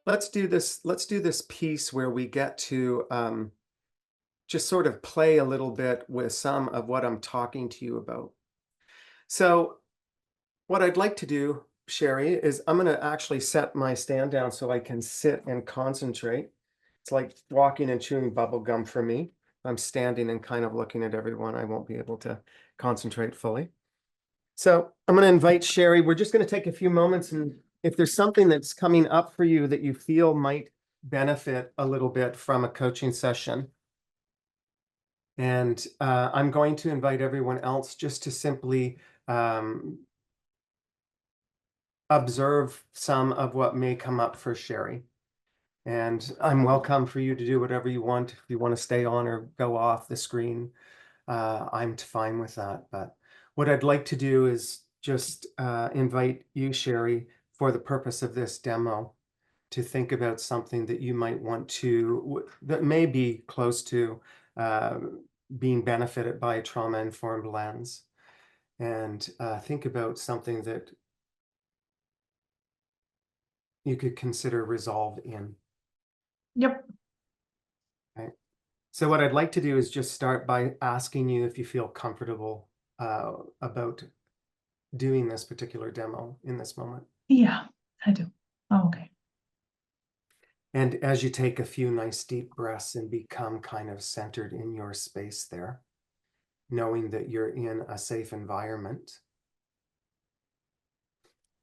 Let's do this piece where we get to just sort of play a little bit with some of what I'm talking to you about. So what I'd like to do, Sherry, is I'm going to actually set my stand down so I can sit and concentrate. It's like walking and chewing bubble gum for me. I'm standing and kind of looking at everyone. I won't be able to concentrate fully. So I'm going to invite Sherry. We're just going to take a few moments, and if there's something that's coming up for you that you feel might benefit a little bit from a coaching session. And I'm going to invite everyone else just to simply observe some of what may come up for Sherry. And I'm welcome for you to do whatever you want. If you want to stay on or go off the screen, I'm fine with that. But what I'd like to do is just invite you, Sherry, for the purpose of this demo, to think about something that you might want to, that may be close to being benefited by a trauma-informed lens. And think about something that you could consider resolve in. Yep. Okay. So what I'd like to do is just start by asking you if you feel comfortable about doing this particular demo in this moment. Yeah, I do. Oh, okay. And as you take a few nice deep breaths and become kind of centered in your space there, knowing that you're in a safe environment,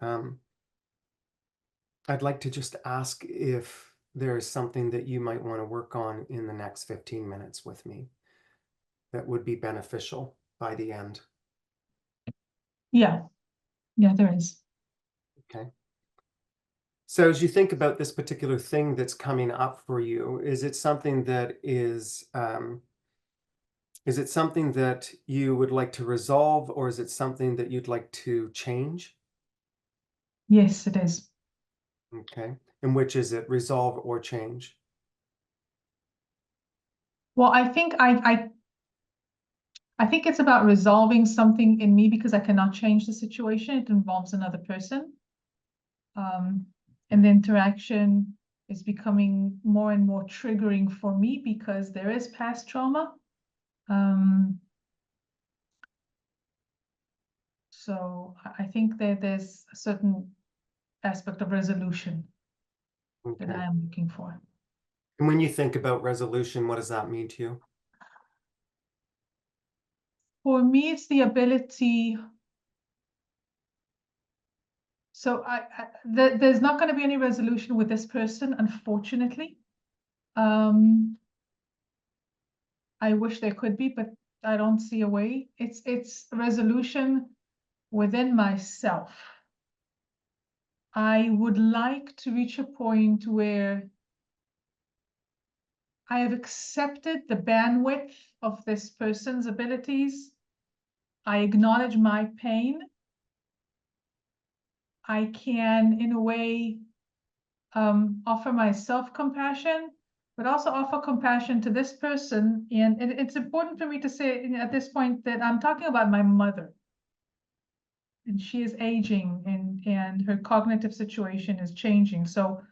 I'd like to just ask if there's something that you might want to work on in the next 15 minutes with me that would be beneficial by the end. Yeah, there is. Okay. So as you think about this particular thing that's coming up for you, is it something that is it something that you would like to resolve, or is it something that you'd like to change? Yes, it is. Okay. And which is it, resolve or change? Well, I think I think it's about resolving something in me because I cannot change the situation. It involves another person. And the interaction is becoming more and more triggering for me because there is past trauma. So I think that there's a certain aspect of resolution that I am looking for. And when you think about resolution, what does that mean to you? For me, it's the ability. So there's not going to be any resolution with this person, unfortunately. I wish there could be, but I don't see a way. It's a resolution within myself. I would like to reach a point where I have accepted the bandwidth of this person's abilities. I acknowledge my pain. I can, in a way, offer my self-compassion, but also offer compassion to this person. And it's important for me to say at this point that I'm talking about my mother. And she is aging and her cognitive situation is changing. So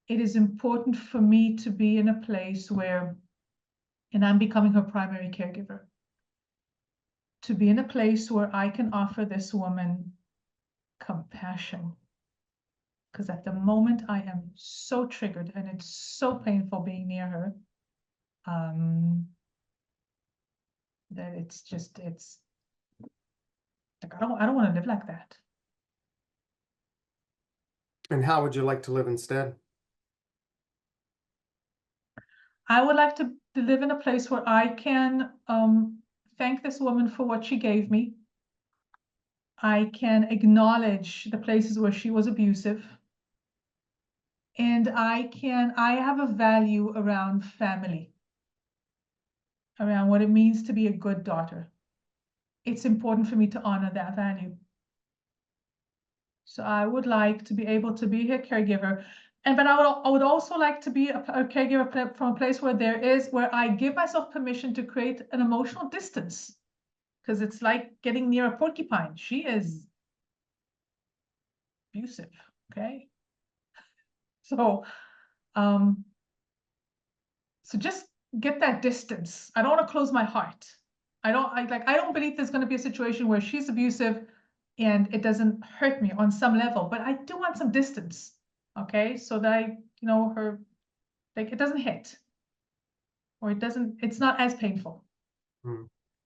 it is important for me to be in a place where, and I'm becoming her primary caregiver, to be in a place where I can offer this woman compassion. Because at the moment I am so triggered and it's so painful being near her, that it's like I don't want to live like that. And how would you like to live instead? I would like to live in a place where I can thank this woman for what she gave me. I can acknowledge the places where she was abusive. And I have a value around family, around what it means to be a good daughter. It's important for me to honor that value. So I would like to be able to be her caregiver. But I would also like to be a caregiver from a place where I give myself permission to create an emotional distance. Because it's like getting near a porcupine. She is abusive, okay? So So just get that distance. I don't want to close my heart. I don't believe there's going to be a situation where she's abusive and it doesn't hurt me on some level, but I do want some distance. Okay. So that her, like, it doesn't hit, or it's not as painful.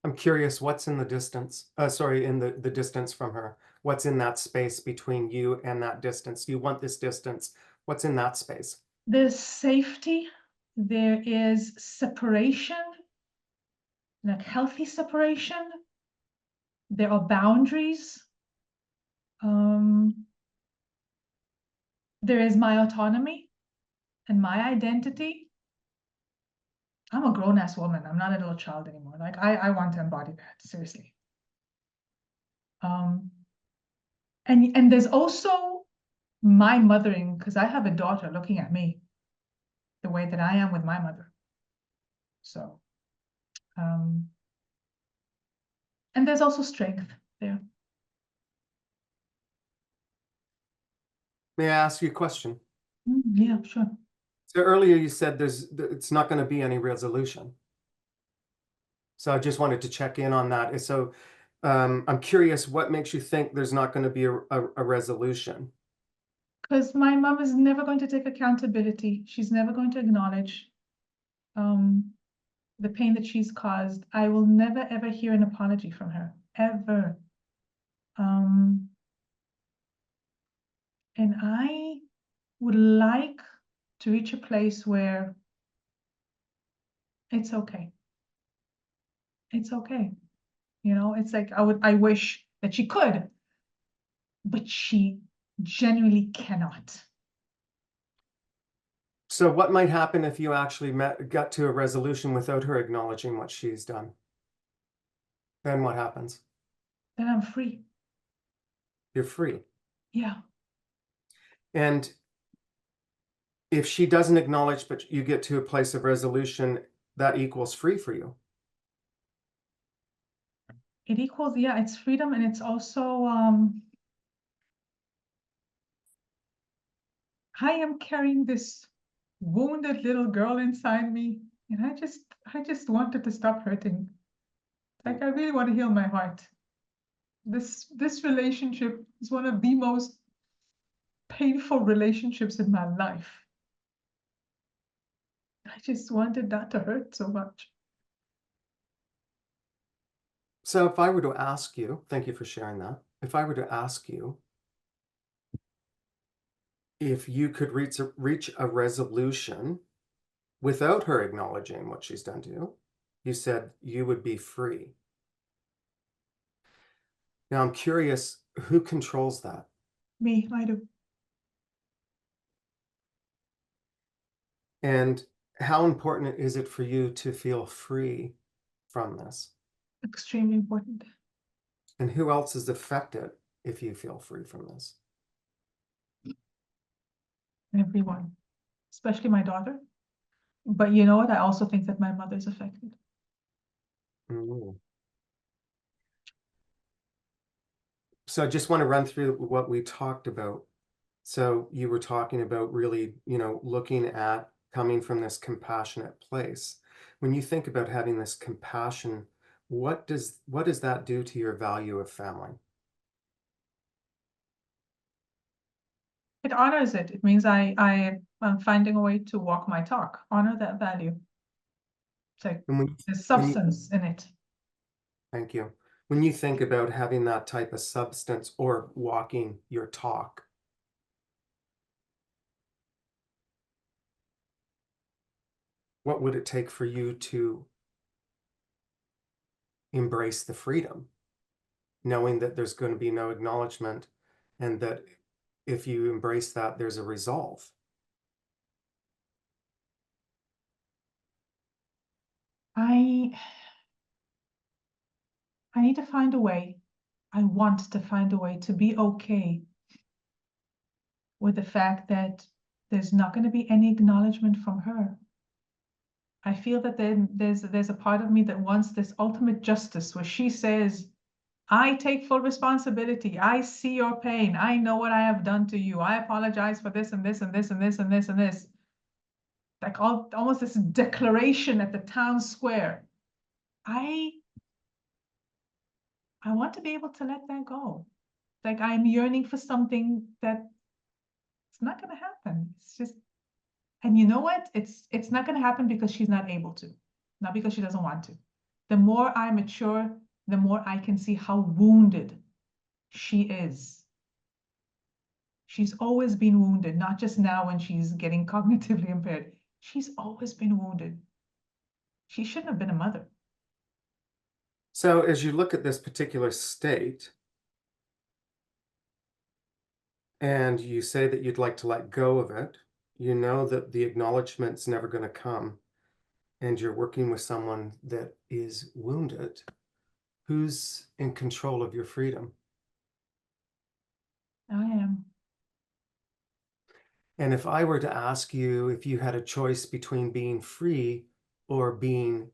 I'm curious, what's in the distance? Sorry, in the distance from her. What's in that space between you and that distance? You want this distance. What's in that space? There's safety. There is separation, like healthy separation. There are boundaries. There is my autonomy and my identity. I'm a grown-ass woman. I'm not a little child anymore. Like, I want to embody that, seriously. And there's also my mothering, because I have a daughter looking at me the way that I am with my mother. So, and there's also strength there. May I ask you a question? Yeah, sure. So earlier you said it's not going to be any resolution. So I just wanted to check in on that. So I'm curious, what makes you think there's not going to be a resolution? Because my mom is never going to take accountability. She's never going to acknowledge the pain that she's caused. I will never, ever hear an apology from her, ever. And I would like to reach a place where it's okay. It's okay. It's like I wish that she could, but she genuinely cannot. So what might happen if you actually got to a resolution without her acknowledging what she's done? Then what happens? Then I'm free. You're free. Yeah. And if she doesn't acknowledge, but you get to a place of resolution, that equals free for you. It equals, yeah, it's freedom, and it's also I am carrying this wounded little girl inside me, and I just wanted to stop hurting. Like, I really want to heal my heart. This relationship is one of the most painful relationships in my life. I just wanted that to hurt so much. So if I were to ask you, thank you for sharing that. If I were to ask you if you could reach a resolution without her acknowledging what she's done to you, you said you would be free. Now I'm curious, who controls that? Me, I do. And how important is it for you to feel free from this? Extremely important. And who else is affected if you feel free from this? Everyone, especially my daughter. But you know what? I also think that my mother's affected. Mm. So I just want to run through what we talked about. So you were talking about really, looking at coming from this compassionate place. When you think about having this compassion, what does that do to your value of family? It honors it. It means I am finding a way to walk my talk, honor that value. It's like there's substance in it. Thank you. When you think about having that type of substance or walking your talk, what would it take for you to embrace the freedom, knowing that there's going to be no acknowledgement, and that if you embrace that, there's a resolve? I need to find a way. I want to find a way to be okay with the fact that there's not going to be any acknowledgement from her. I feel that then there's a part of me that wants this ultimate justice where she says, I take full responsibility. I see your pain. I know what I have done to you. I apologize for this and this and this and this and this and this. like almost this declaration at the town square. I want to be able to let that go. Like I'm yearning for something that it's not going to happen. It's just, and you know what? It's not going to happen because she's not able to, not because she doesn't want to. The more I mature, the more I can see how wounded she is. She's always been wounded, not just now when she's getting cognitively impaired. She's always been wounded. She shouldn't have been a mother. So as you look at this particular state, and you say that you'd like to let go of it, you know that the acknowledgement's never going to come, and you're working with someone that is wounded, who's in control of your freedom? I am. And if I were to ask you if you had a choice between being free or being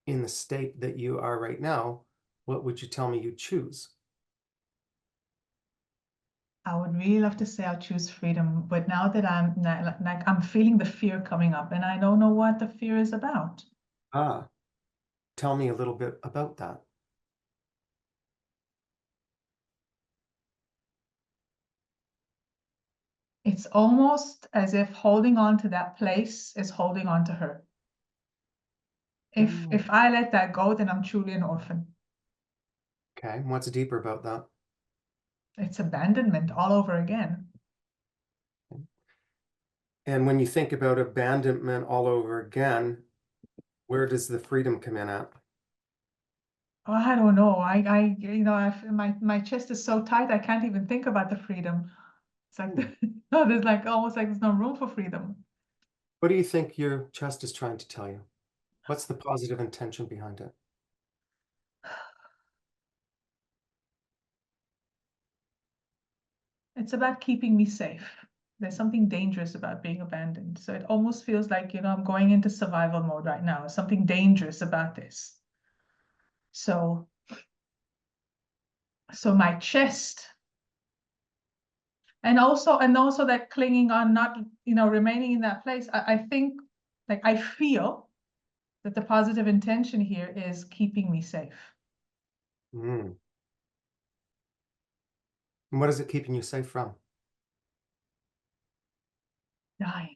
in the state that you are right now, what would you tell me you'd choose? I would really love to say I'll choose freedom, but now that I'm feeling the fear coming up, and I don't know what the fear is about. Ah, tell me a little bit about that. It's almost as if holding on to that place is holding on to her. Mm, If I let that go, then I'm truly an orphan. okay, what's deeper about that? It's abandonment all over again. And when you think about abandonment all over again, where does the freedom come in at? Oh, I don't know. My chest is so tight, I can't even think about the freedom. It's like, Hmm. no, there's like almost like there's no room for freedom. What do you think your chest is trying to tell you? What's the positive intention behind it? It's about keeping me safe. There's something dangerous about being abandoned. So it almost feels like, I'm going into survival mode right now. Something dangerous about this. So my chest, and also that clinging on, not, remaining in that place. I think, like, I feel that the positive intention here is keeping me safe. Mm. And what is it keeping you safe from? Dying.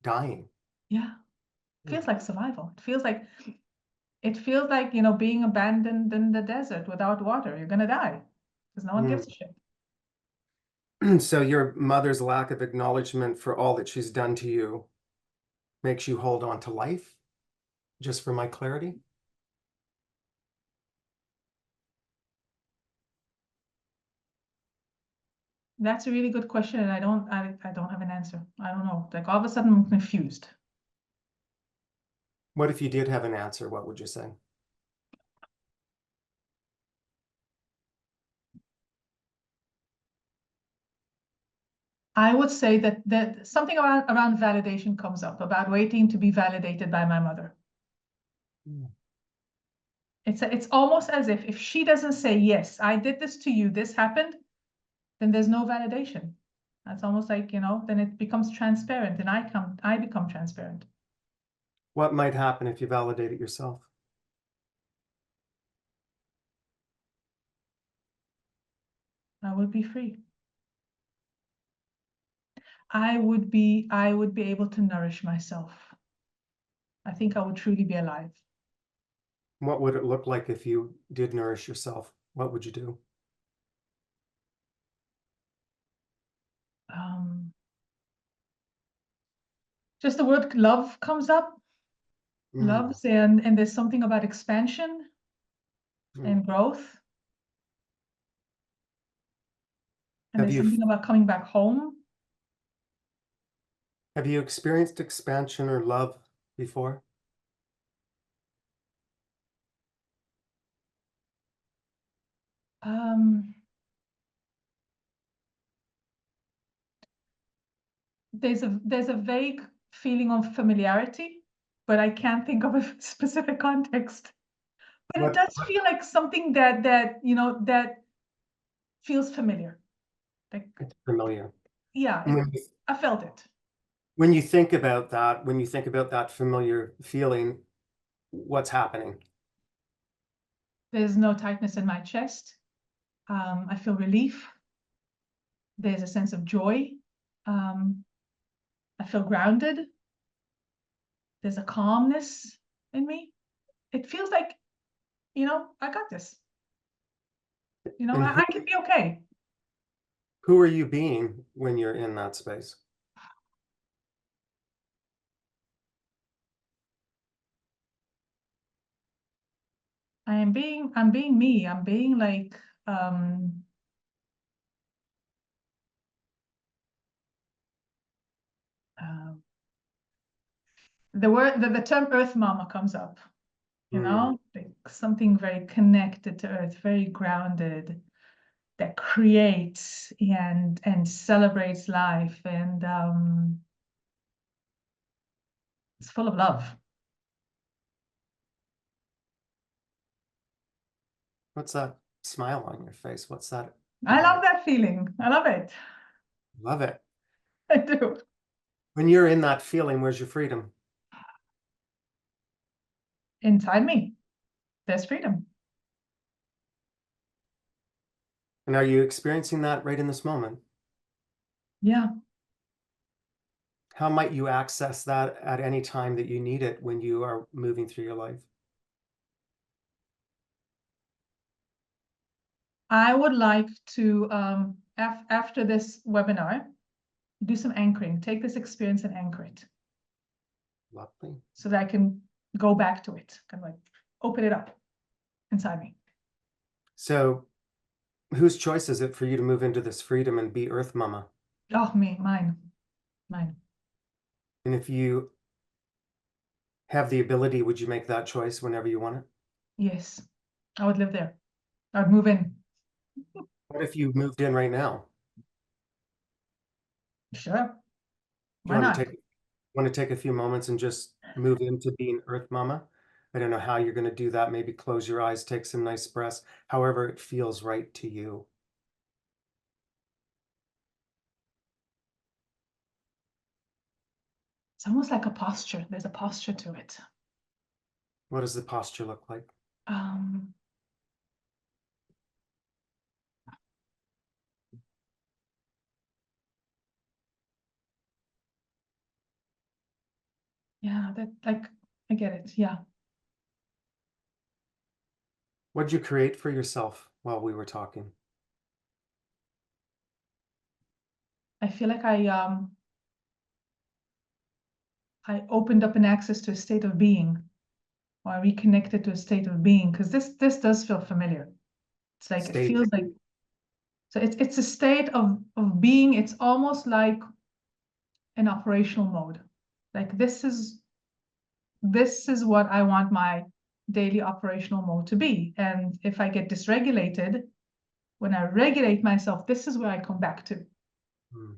Dying. Yeah. Mm. Feels like survival. It feels like, being abandoned in the desert without water. You're gonna die because no one gives a shit. So your mother's lack of acknowledgement for all that she's done to you makes you hold on to life, just for my clarity? That's a really good question, and I don't have an answer. I don't know. Like all of a sudden I'm confused. What if you did have an answer? What would you say? I would say that something around validation comes up, about waiting to be validated by my mother. Mm. It's almost as if she doesn't say, yes, I did this to you, this happened, then there's no validation. That's almost like, then it becomes transparent, and I become transparent. What might happen if you validate it yourself? I would be free. I would be able to nourish myself. I think I would truly be alive. What would it look like if you did nourish yourself? What would you do? Um, just the word love comes up. Mm. Loves, and there's something about expansion Mm. and growth. And Have there's you something about coming back home. have you experienced expansion or love before? Um, there's a vague feeling of familiarity, but I can't think of a specific context. But it What does feel like something that feels familiar. Like, it's familiar. yeah, When you, I felt it. When you think about that, when you think about that familiar feeling, what's happening? There's no tightness in my chest. I feel relief. There's a sense of joy. I feel grounded. There's a calmness in me. It feels like, I got this. And I can be okay. who are you being when you're in that space? I'm being me. I'm being like, um, uh, the term Earth Mama comes up, Mm. like something very connected to Earth, very grounded, that creates and celebrates life, and it's full of love. What's that smile on your face? What's that I love about? that feeling. I love it. Love it. I do. When you're in that feeling, where's your freedom? Inside me, there's freedom. And are you experiencing that right in this moment? Yeah. How might you access that at any time that you need it when you are moving through your life? I would like to, after this webinar, do some anchoring, take this experience and anchor it Lovely. so that I can go back to it, kind of like open it up inside me. So, whose choice is it for you to move into this freedom and be Earth Mama? Oh, mine. And if you have the ability, would you make that choice whenever you want it? Yes, I would live there. I'd move in. What if you moved in right now? Sure. Do you Why not? want to take a few moments and just move into being Earth Mama? I don't know how you're going to do that. Maybe close your eyes, take some nice breaths, however it feels right to you. It's almost like a posture. There's a posture to it. What does the posture look like? Um, yeah, that like I get it. Yeah. What did you create for yourself while we were talking? I feel like I opened up an access to a state of being, or I reconnected to a state of being, because this does feel familiar. It's like it State. feels like, so it's a state of being. It's almost like an operational mode. Like this is what I want my daily operational mode to be. And if I get dysregulated, when I regulate myself, this is where I come back to. Hmm.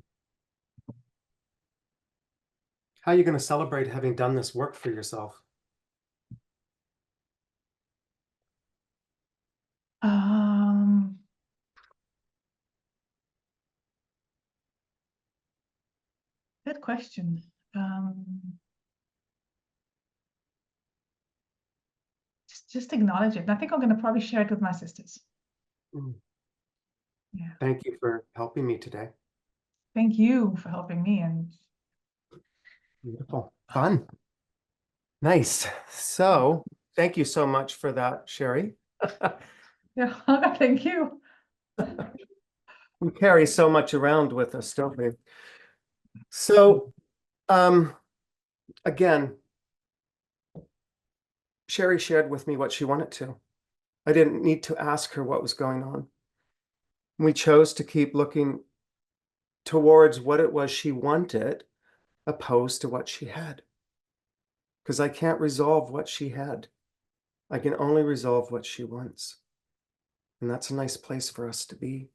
How are you going to celebrate having done this work for yourself? Um, Good question. Just acknowledge it. And I think I'm going to probably share it with my sisters. Hmm. Yeah. Thank you for helping me today. Thank you for helping me. And Beautiful. Fun. Nice. So, thank you so much for that, Sherry. yeah, thank you. We carry so much around with us, don't we? So, um, again, Sherry shared with me what she wanted to. I didn't need to ask her what was going on. We chose to keep looking towards what it was she wanted, opposed to what she had. Because I can't resolve what she had. I can only resolve what she wants. And that's a nice place for us to be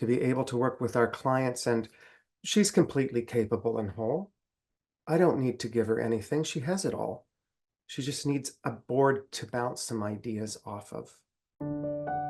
able to work with our clients. And she's completely capable and whole. I don't need to give her anything. She has it all. She just needs a board to bounce some ideas off of.